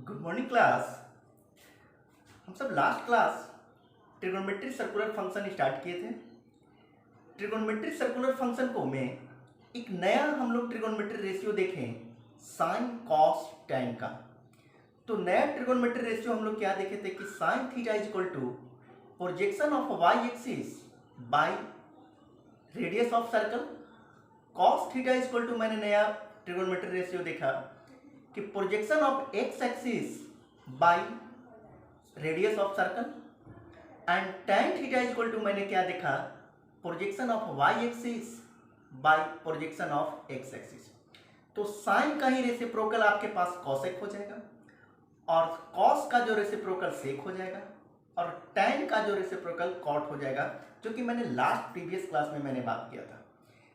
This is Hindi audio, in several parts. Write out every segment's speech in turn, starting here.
Good morning class. हम सब last class trigonometric circular function start किए थे। ट्रिगोनोमेट्रिक सर्कुलर फंक्शन को में एक नया हम लोग ट्रिगोनोमेट्रिक रेशियो देखें, साइन कॉस टैन का। तो नया ट्रिगोनोमेट्रिक रेशियो हम लोग क्या देखे थे कि sine theta is equal to projection of y axis by radius of circle. Cos theta is equal to मैंने नया ट्रिगोनोमेट्रिक रेशियो देखा कि projection of x axis by radius of circle. And tan theta is equal to मैंने क्या देखा, projection of y axis by projection of x axis. तो साइन का ही रेसिप्रोकल आपके पास कॉसेक हो जाएगा और कॉस का जो रेसिप्रोकल सेक हो जाएगा और tan का जो रेसिप्रोकल कॉट हो जाएगा, जो कि मैंने लास्ट प्रीवियस क्लास में मैंने बात किया था।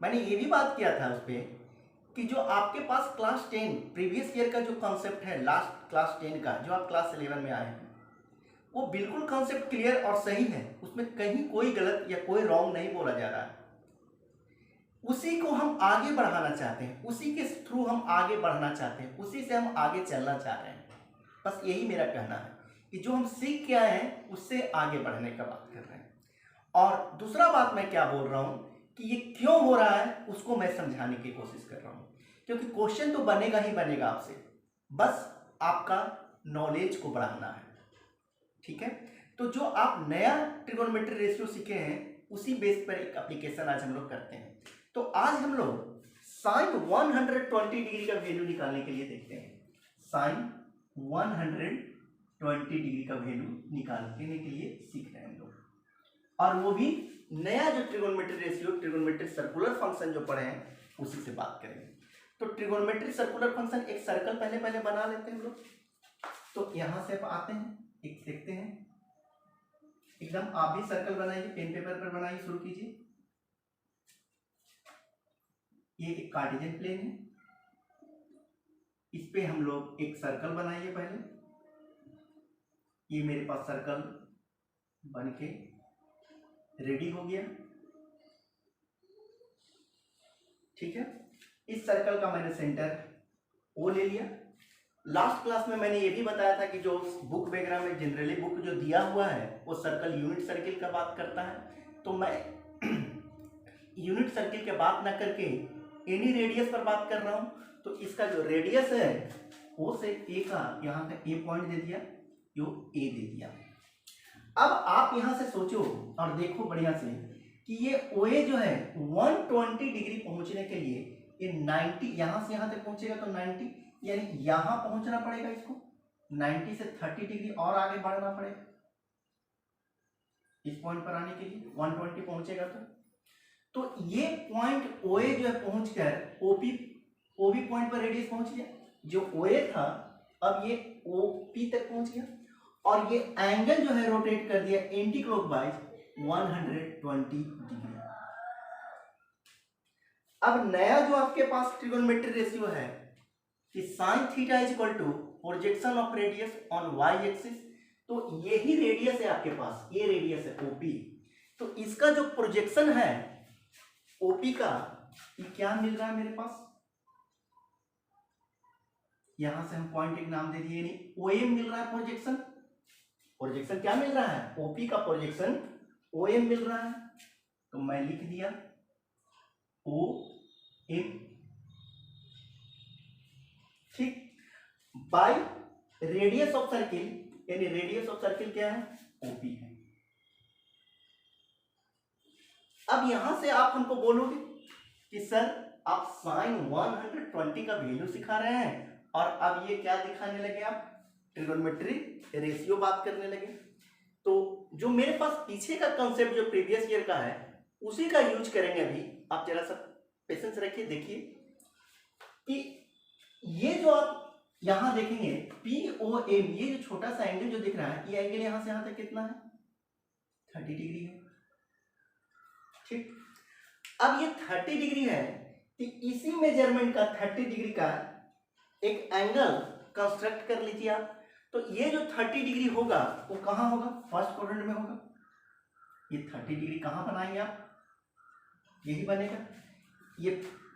मैंने ये भी बात किया था उस पर कि जो आपके पास क्लास 10 प्रीवियस ईयर का जो कॉन्सेप्ट है, लास्ट क्लास 10 का जो आप क्लास 11 में आए हैं, वो बिल्कुल कॉन्सेप्ट क्लियर और सही है। उसमें कहीं कोई गलत या कोई रॉन्ग नहीं बोला जा रहा है। उसी को हम आगे बढ़ाना चाहते हैं, उसी के थ्रू हम आगे बढ़ना चाहते हैं, उसी से हम आगे चलना चाह रहे हैं। बस यही मेरा कहना है कि जो हम सीख के आए हैं उससे आगे बढ़ने का बात कर रहे हैं। और दूसरा बात मैं क्या बोल रहा हूं कि ये क्यों हो रहा है उसको मैं समझाने की कोशिश कर रहा हूं, क्योंकि क्वेश्चन तो बनेगा ही बनेगा आपसे, बस आपका नॉलेज को बढ़ाना है। ठीक है, तो जो आप नया ट्रिगोनोमेट्री रेशियो सीखे हैं उसी बेस पर एक एप्लीकेशन आज हम लोग करते हैं। तो आज हम लोग साइन 120 डिग्री का वैल्यू निकालने के लिए देखते हैं। साइन 120 डिग्री का वैल्यू निकालने के लिए सीख रहे हैं हम लोग, और वो भी नया जो trigonometry ratio trigonometric circular function जो पढ़े हैं उसी से बात करेंगे। तो ट्रिगोनोमेट्रिक सर्कुलर फंक्शन एक सर्कल पहले बना लेते हैं हम लोग। तो यहां से आप आते हैं, एक देखते हैं, एकदम आप भी सर्कल बनाइए, पेन पेपर पर बनाइए, शुरू कीजिए। ये एक कार्टेशियन प्लेन है, इस पे हम लोग एक सर्कल बनाइए पहले। ये मेरे पास सर्कल बन के रेडी हो गया। ठीक है, इस सर्कल का मैंने सेंटर ओ ले लिया। लास्ट क्लास में मैंने ये भी बताया था कि जो बुक वगैरह में जनरली बुक जो दिया हुआ है वो सर्कल यूनिट सर्किल का बात करता है। तो मैं यूनिट सर्किल के बात ना करके एनी रेडियस पर बात कर रहा हूं। तो इसका जो रेडियस है ओ से ए का यहाँ का ए पॉइंट दे दिया, जो ए दे दिया। अब आप यहां से सोचो और देखो बढ़िया से कि ये ओए जो है 120 डिग्री पहुंचने के लिए ये 90 यहां से यहां तक पहुंचेगा, तो 90 यानी यहां पहुंचना पड़ेगा इसको, 90 से 30 डिग्री और आगे बढ़ना पड़ेगा इस पॉइंट पर आने के लिए। 120 पहुंचेगा तो ये पॉइंट ओए जो है पहुंचकर ओबी पॉइंट पर रेडियस पहुंच गया। जो ओए था अब ये ओपी तक पहुंच गया और ये एंगल जो है रोटेट कर दिया एंटी क्लॉकवाइज 120 डिग्री। अब नया जो आपके पास ट्रिगोनोमेट्री रेशियो है कि sine theta is equal to projection of radius on y axis. तो यही रेडियस है आपके पास, ये रेडियस है ओपी। तो इसका जो प्रोजेक्शन है ओपी का, ये क्या मिल रहा है मेरे पास, यहां से हम पॉइंट एक नाम दे दिए, यानी ओएम मिल रहा है। प्रोजेक्शन क्या मिल रहा है, ओपी का प्रोजेक्शन ओएम मिल रहा है। तो मैं लिख दिया ओ एम, ठीक, बाय रेडियस ऑफ सर्किल, यानी रेडियस ऑफ सर्किल क्या है, ओपी है। अब यहां से आप हमको बोलोगे कि सर आप साइन 120 का वैल्यू सिखा रहे हैं और अब ये क्या दिखाने लगे, आप ट्रिगोनोमेट्री रेशियो बात करने लगे। तो जो मेरे पास पीछे का कंसेप्ट जो प्रीवियस ईयर का है उसी का यूज करेंगे अभी। आप जरा सा पेशेंस रखिए, देखिए कि ये जो आप यहां देखेंगे POM, ये जो छोटा सा एंगल जो दिख रहा है, ये एंगल यहां से यहां तक कितना है, 30 डिग्री है। ठीक, अब ये 30 डिग्री है कि इसी मेजरमेंट का 30 डिग्री का एक एंगल कंस्ट्रक्ट कर लीजिए आप। तो ये जो 30 डिग्री होगा वो कहां होगा, फर्स्ट क्वाड्रेंट में होगा। ये 30 डिग्री कहां बनाएंगे आप, यही बनेगा। ये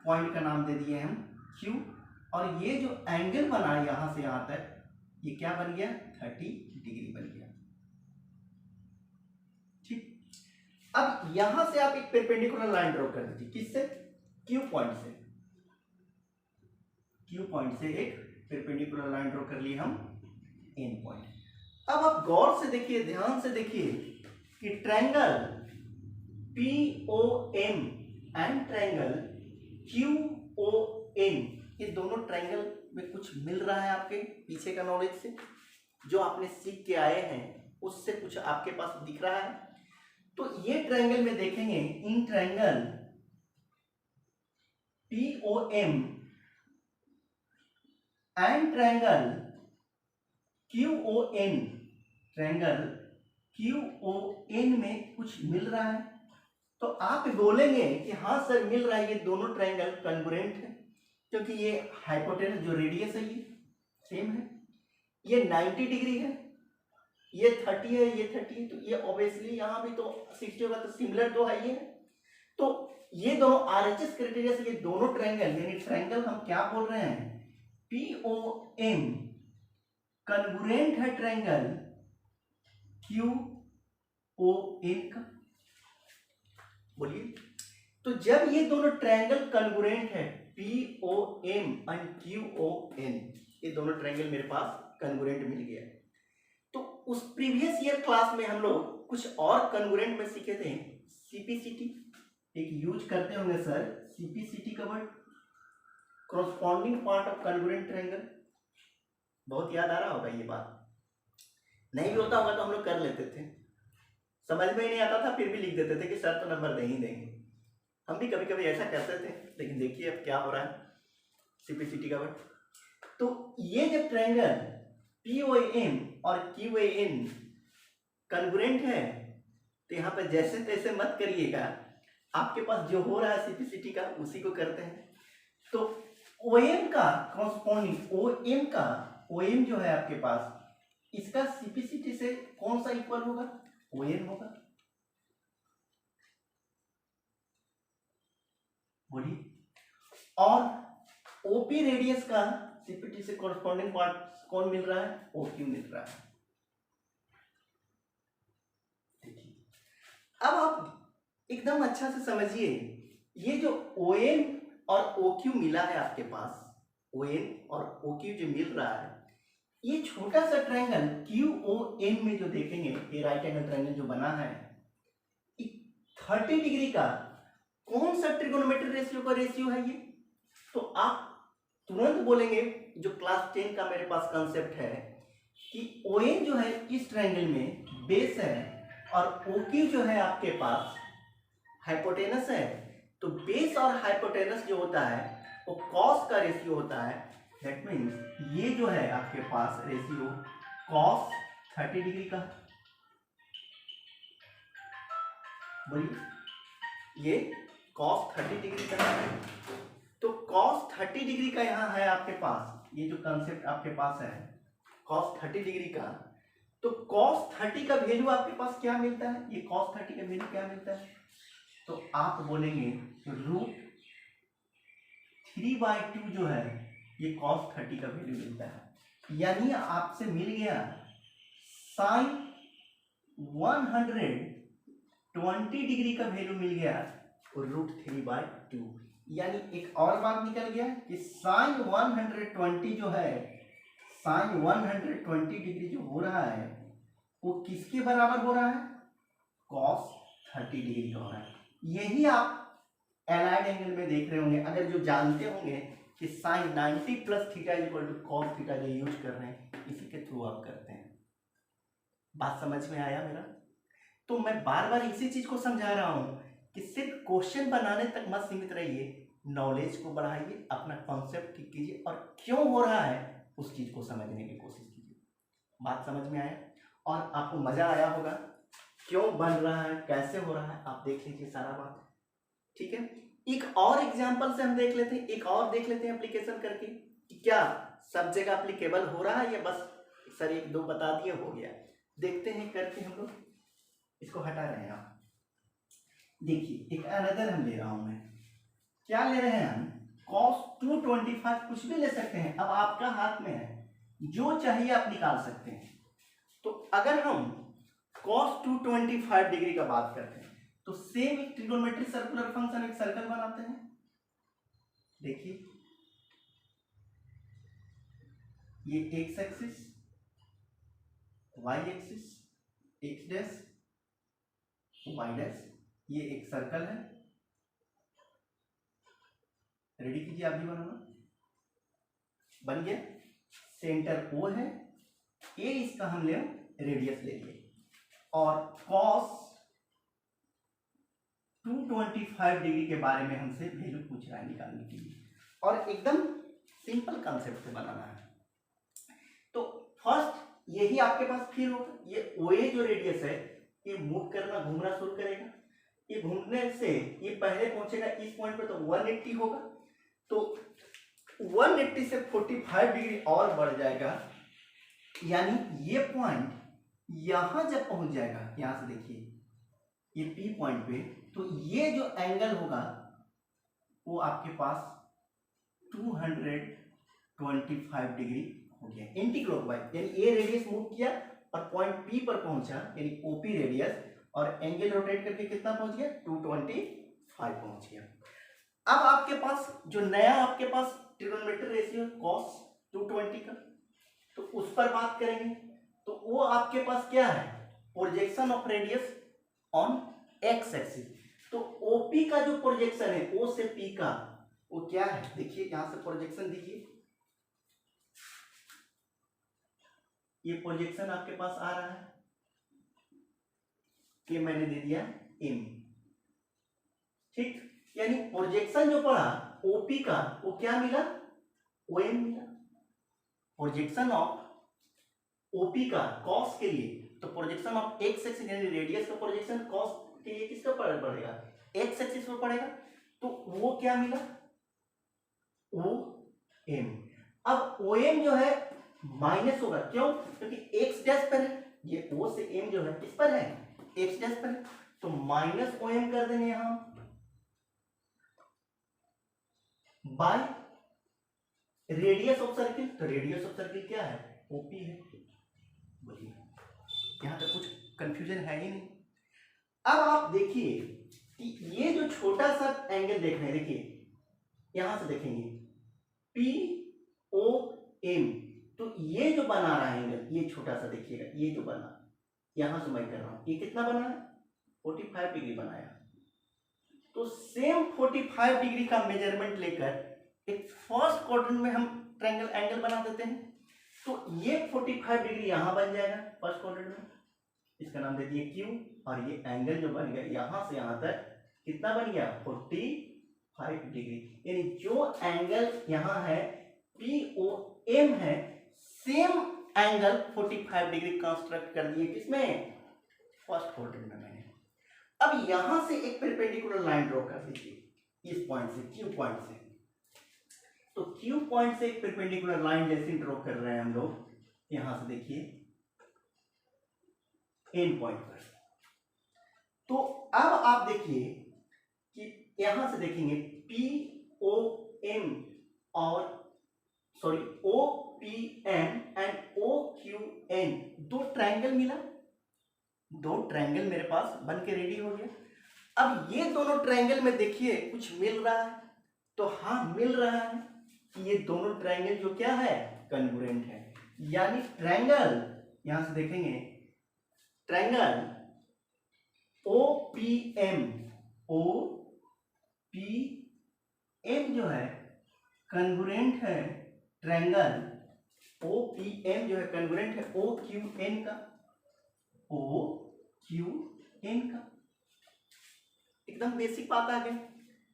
पॉइंट का नाम दे दिए हम Q, और ये जो एंगल बना यहां से यहां तक ये क्या बन गया, 30 डिग्री बन गया। ठीक, अब यहां से आप एक परपेंडिकुलर लाइन ड्रॉ कर दीजिए, किससे, क्यू पॉइंट से। क्यू पॉइंट से एक परपेंडिकुलर लाइन ड्रॉ कर ली हम एन पॉइंट। अब आप गौर से देखिए, ध्यान से देखिए कि triangle POM and triangle QON, ये दोनों ट्रायंगल में कुछ मिल रहा है आपके पीछे का नॉलेज से, जो आपने सीख के आए हैं उससे कुछ आपके पास दिख रहा है। तो ये ट्रायंगल में देखेंगे, in triangle POM and triangle QON, triangle QON में कुछ मिल रहा है। तो आप बोलेंगे कि हाँ सर मिल रहा है, ये दोनों ट्रायंगल कॉन्ग्रुएंट है, क्योंकि ये हाइपोटेनस जो रेडियस है ये सेम है, ये 90 डिग्री है, ये 30 है, ये 30 है, तो ये ऑब्वियसली यहाँ भी तो 60 होगा, तो सिमिलर तो है ये। तो ये दोनों RHS क्राइटेरिया से ये दोनों ट्रायंगल, यानी ट्रायंगल हम क्या बोल रहे हैं, POM कॉन्ग्रुएंट है ट्रायंगल QON का। बोलिए, तो जब ये दोनों ट्रायंगल कॉन्ग्रुएंट है, POM एंड QON, ये दोनों ट्रायंगल मेरे पास कॉन्ग्रुएंट मिल गया। तो उस प्रीवियस ईयर क्लास में हम लोग कुछ और कॉन्ग्रुएंट में सीखे थे, CPCT, एक यूज करते होंगे सर CPCT का word, corresponding part of congruent triangle. बहुत याद आ रहा होगा ये बात, नहीं भी होता होगा तो हम लोग कर लेते थे, समझ में ही नहीं आता था फिर भी लिख देते थे कि सर तो नंबर दे ही देंगे। हम भी कभी कभी ऐसा करते थे, लेकिन देखिए अब क्या हो रहा है, CPCT का वर्ड। तो ये जब ट्रायंगल POM और QAN कॉन्ग्रुएंट है, तो यहाँ पे जैसे तैसे मत करिएगा, आपके पास जो हो रहा है CPCT का उसी को करते हैं। तो OM का कॉरस्पॉन्डिंग, OM जो है आपके पास, इसका CPCT से कौन सा इक्वल होगा, ON होगा। बोलिए, और OP रेडियस का CPCT से कॉरस्पॉन्डिंग पार्ट कौन मिल रहा है, OQ मिल रहा है। देखिए, अब आप एकदम अच्छा से समझिए, ये जो ON और OQ मिला है आपके पास, ON और OQ जो मिल रहा है, ये छोटा सा ट्रायंगल QON में जो देखेंगे, ये राइट एंगल ट्रायंगल जो बना है, 30 डिग्री का कौन सा ट्रिगोनोमेट्रिक रेशियो का रेशियो है ये। तो आप तुरंत बोलेंगे, जो क्लास 10 का मेरे पास कंसेप्ट है कि ON जो है इस ट्रायंगल में बेस है और OQ जो है आपके पास हाइपोटेनस है। तो बेस और हाइपोटेनस जो होता है वो कॉस का रेशियो होता है। दैट मीन्स ये जो है आपके पास रेशियो कॉस 30 डिग्री का, बोलिए ये कॉस 30 डिग्री का है। तो कॉस 30 डिग्री का यहाँ है आपके पास, ये जो कंसेप्ट आपके पास है कॉस 30 डिग्री का। तो कॉस 30 का वैल्यू आपके पास क्या मिलता है, ये कॉस 30 का वैल्यू क्या मिलता है, तो आप बोलेंगे √3/2 जो है ये cos 30 का वैल्यू मिलता है। यानी आपसे मिल गया sin 120 डिग्री का वैल्यू मिल गया और √3/2। यानी एक और बात निकल गया कि sin 120 जो है, sin 120 डिग्री जो हो रहा है वो किसके बराबर हो रहा है, cos 30 डिग्री का हो रहा है। यही आप एलाइड एंगल में देख रहे होंगे, अगर जो जानते होंगे कि sin 90 + θ = cos θ जो यूज कर रहे हैं, इसी के थ्रू आप करते हैं। बात समझ में आया मेरा? तो मैं बार बार इसी चीज को समझा रहा हूं कि सिर्फ क्वेश्चन बनाने तक मत सीमित रहिए, नॉलेज को बढ़ाइए, अपना कॉन्सेप्ट ठीक कीजिए और क्यों हो रहा है उस चीज को समझने की कोशिश कीजिए। बात समझ में आया और आपको मजा आया होगा, क्यों बन रहा है, कैसे हो रहा है, आप देख लीजिए सारा बात। ठीक है, एक और एग्जांपल से हम देख लेते हैं, एक और देख लेते हैं एप्लीकेशन करके कि क्या सब जगह एप्लीकेबल हो रहा है या बस सर 1-2 बता दिए हो गया। देखते हैं करके, हम लोग इसको हटा रहे हैं। आप देखिए एक अनदर हम ले रहा हूं मैं, क्या ले रहे हैं हम, cos 225, कुछ भी ले सकते हैं, अब आपका हाथ में है। जो चाहिए आप निकाल सकते हैं। तो अगर हम cos 225 डिग्री का बात करते हैं तो सेम एक ट्रिगोनोमेट्रिक सर्कुलर फंक्शन, एक सर्कल बनाते हैं। देखिए ये x axis, y axis, x dash, y dash, ये एक सर्कल है। रेडी कीजिए, आप भी बनाना। बन गया। सेंटर ओ है, ए इसका हमने रेडियस ले लिया, और cos 225 डिग्री के बारे में हमसे वैल्यू पूछ रहा है निकालने के लिए, और एकदम सिंपल कंसेप्ट से बनाना है। तो फर्स्ट यही आपके पास फिर होगा, ये ओए जो रेडियस है ये मूव करना, घूमना शुरू करेगा। ये घूमने से ये पहले पहुंचेगा इस पॉइंट पे, तो 180 होगा। तो 180 से 45 डिग्री और बढ़ जाएगा, यानी ये पॉइंट यहां जब पहुंच जाएगा, यहां से देखिए ये पी पॉइंट पे, तो ये जो एंगल होगा वो आपके पास 225 डिग्री हो गया एंटी क्लॉकवाइज। यानी ए रेडियस मूव किया और पॉइंट पी पर पहुंचा, यानी ओपी रेडियस, और एंगल रोटेट करके कितना पहुंच गया, 225 पहुंच गया। अब आपके पास जो नया आपके पास ट्रिगोनोमेट्रिक रेशियो cos 220 का, तो उस पर बात करेंगे। तो वो आपके पास क्या है, projection of radius on x axis. तो ओपी का जो प्रोजेक्शन है ओ से पी का, वो क्या है, देखिए यहां से प्रोजेक्शन दीजिए। ये प्रोजेक्शन आपके पास आ रहा है, ये मैंने दे दिया एम, ठीक। यानी प्रोजेक्शन जो पड़ा ओपी का, वो क्या मिला, ओएम मिला। प्रोजेक्शन ऑफ ओपी का कॉस के लिए, तो प्रोजेक्शन ऑफ एक्स एक्सिस यानी रेडियस का प्रोजेक्शन कॉस के लिए किसका पड़ेगा, एक्स एक्सिस पर पड़ेगा। तो वो क्या मिला, ओ एम। अब ओ एम जो है माइनस होगा, क्यों, क्योंकि एक्स डैश पर है, ये ओ से एम जो है किस पर है, एक्स डैश पर है, तो माइनस ओ एम कर देंगे यहां बाय रेडियस ऑफ सर्किल। तो रेडियस ऑफ सर्किल क्या है, ओपी है। बोलिए, यहां तक कुछ कंफ्यूजन है ही नहीं। अब आप देखिए कि ये जो छोटा सा एंगल देख रहे हैं, देखिए यहां से देखेंगे पी ओ एम, तो ये जो बना रहा है एंगल, ये छोटा सा देखिएगा, ये जो बना, यहां से मैं कर रहा हूं, ये कितना बना है, 45 डिग्री बनाया। तो सेम 45 डिग्री का मेजरमेंट लेकर एक फर्स्ट क्वाड्रेंट में हम ट्रायंगल एंगल बना देते हैं। तो ये 45 डिग्री यहां बन जाएगा फर्स्ट क्वाड्रेंट में, इसका नाम दे दिए क्यू, और ये एंगल जो बन गया यहां से यहां तक कितना बन गया, 45 डिग्री। यानी जो एंगल यहां है पी ओ एम है, सेम एंगल 45 डिग्री कंस्ट्रक्ट कर दिए किसमें, फर्स्ट क्वाड्रेंट में मैंने। अब यहां से एक परपेंडिकुलर लाइन ड्रॉ कर दीजिए इस पॉइंट से, क्यू पॉइंट से। तो क्यू पॉइंट से एक परपेंडिकुलर लाइन जैसे ड्रॉ कर रहे हैं हम लोग, यहां से देखिए एंड पॉइंट पर। तो अब आप देखिए कि यहां से देखेंगे पी ओ एम और sorry O P M and O Q N, दो ट्रायंगल मिला, दो ट्रायंगल मेरे पास बन के रेडी हो गया। अब ये दोनों ट्रायंगल में देखिए कुछ मिल रहा है, तो हाँ मिल रहा है कि ये दोनों ट्रायंगल जो क्या है, कन्ग्रुएंट है। यानी ट्रायंगल, यहां से देखेंगे ट्रायंगल ओ पी एम जो है कन्ग्रुएंट है, ट्रायंगल ओ पी एम जो है कन्ग्रुएंट है ओ क्यू एन का, ओ क्यू एन का। एकदम बेसिक बात आ गई,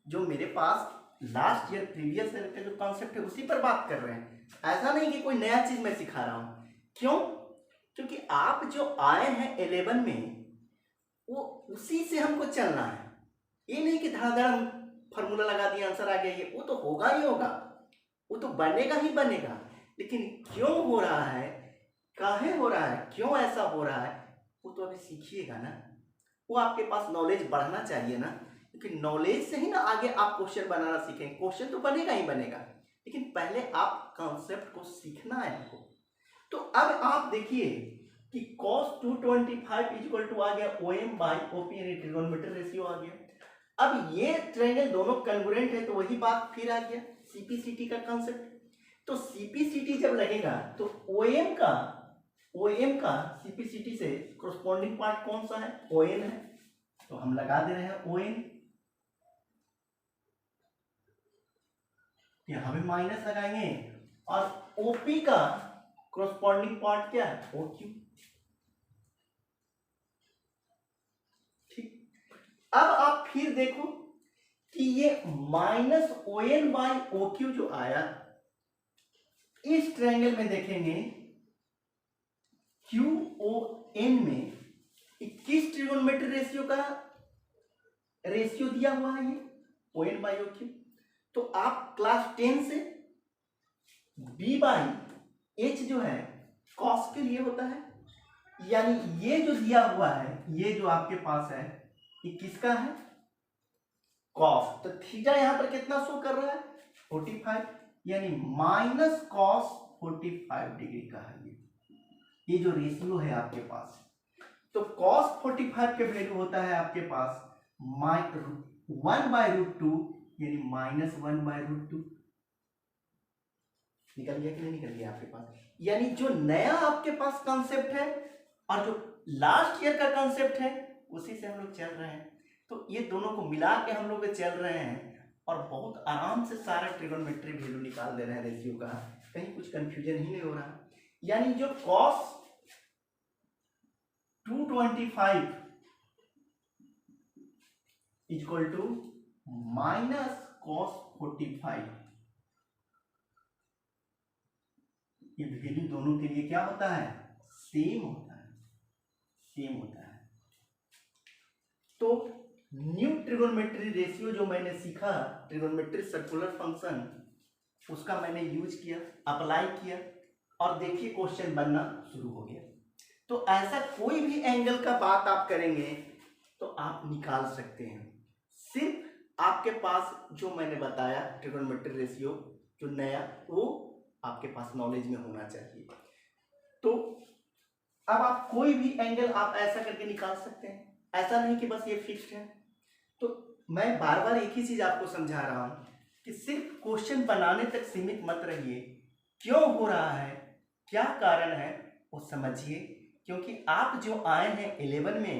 जो मेरे पास लास्ट ईयर प्रीवियस ईयर का जो कॉन्सेप्ट है उसी पर बात कर रहे हैं। ऐसा नहीं कि कोई नया चीज मैं सिखा रहा हूं, क्यों, क्योंकि आप जो आए हैं 11 में वो उसी से हमको चलना है। ये नहीं कि धड़ाधड़ फॉर्मूला लगा दिया आंसर आ गया, ये वो तो होगा ही होगा, वो तो बनेगा ही बनेगा, लेकिन क्यों हो रहा है, काहे हो रहा है, क्यों ऐसा हो रहा है, वो तो अभी सीखिएगा ना। वो आपके पास नॉलेज बढ़ना चाहिए ना, क्योंकि नॉलेज से ही ना आगे आप क्वेश्चन बनाना सीखेंगे। क्वेश्चन तो बनेगा ही बनेगा, लेकिन पहले आप कॉन्सेप्ट को सीखना है आपको। तो अब आप देखिए कि cos 225 इक्वल टू आ गया OM बाई OP यानी ट्रिगोनोमेट्रिक रेशियो आ गया। अब ये ट्रायंगल दोनों कन्ग्रुएंट है तो वही बात फिर आ गया सीपीसीटी का कांसेप्ट। तो सीपीसीटी जब लगेगा तो OM का सीपीसीटी से कोरस्पॉन्डिंग पार्ट कौन सा है? ON है, तो हम लगा दे रहे हैं ON। यहां भी माइनस लगाएंगे और OP का कोरस्पॉन्डिंग पार्ट क्या है? OQ। ठीक, अब आप फिर देखो कि ये माइनस ON बाई OQ जो आया, इस ट्रायंगल में देखेंगे QON में किस ट्रिगोनोमेट्रिक रेशियो का रेशियो दिया हुआ है? ये ON बाई OQ। तो आप क्लास 10 से B बाई H जो है कॉस के लिए होता है, यानी ये जो दिया हुआ है, ये जो आपके पास है, ये किसका है? कॉस। तो थीटा यहां पर कितना शो कर रहा है? 45, यानी माइनस कॉस 45 डिग्री का है ये जो रेशियो है आपके पास। तो कॉस 45 के वैल्यू होता है आपके पास 1/√2 यानी -1/√2। निकल गया कि नहीं निकल गया आपके पास? यानी जो नया आपके पास कॉन्सेप्ट है और जो लास्ट ईयर का कॉन्सेप्ट है उसी से हम लोग चल रहे हैं। तो ये दोनों को मिला के हम लोग चल रहे हैं और बहुत आराम से सारा ट्रिगोनोमेट्रिक वैल्यू निकाल दे रहे हैं रेशियो का, कहीं कुछ कंफ्यूजन ही नहीं हो रहा। यानी जो cos 225 equal to minus cos 45, ये वैल्यू दोनों के लिए क्या होता है? सेम होता है, सेम होता है। तो न्यू ट्रिगोनोमेट्री रेशियो जो मैंने सीखा, ट्रिगोनोमेट्रिक सर्कुलर फंक्शन, उसका मैंने यूज किया, अप्लाई किया और देखिए क्वेश्चन बनना शुरू हो गया। तो ऐसा कोई भी एंगल का बात आप करेंगे तो आप निकाल सकते हैं। सिर्फ आपके पास जो मैंने बताया ट्रिगोनोमेट्रिक रेशियो जो नया, वो आपके पास नॉलेज में होना चाहिए। तो अब आप कोई भी एंगल आप ऐसा करके निकाल सकते हैं, ऐसा नहीं कि बस ये फिक्स्ड है। तो मैं बार बार एक ही चीज आपको समझा रहा हूं कि सिर्फ क्वेश्चन बनाने तक सीमित मत रहिए, क्यों हो रहा है, क्या कारण है वो समझिए, क्योंकि आप जो आए हैं 11 में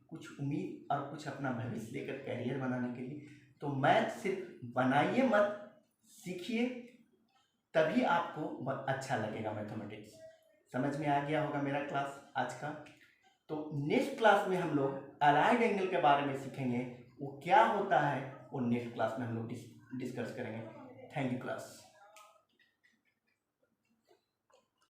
कुछ उम्मीद और कुछ अपना भविष्य लेकर कैरियर बनाने के लिए। तो मैथ सिर्फ बनाइए मत, सीखिए, तभी आपको अच्छा लगेगा मैथमेटिक्स। समझ में आ गया होगा मेरा क्लास आज का। तो नेक्स्ट क्लास में हम लोग अलाइड एंगल के बारे में सीखेंगे, वो क्या होता है वो नेक्स्ट क्लास में हम लोग डिस्कस करेंगे। Thank you class.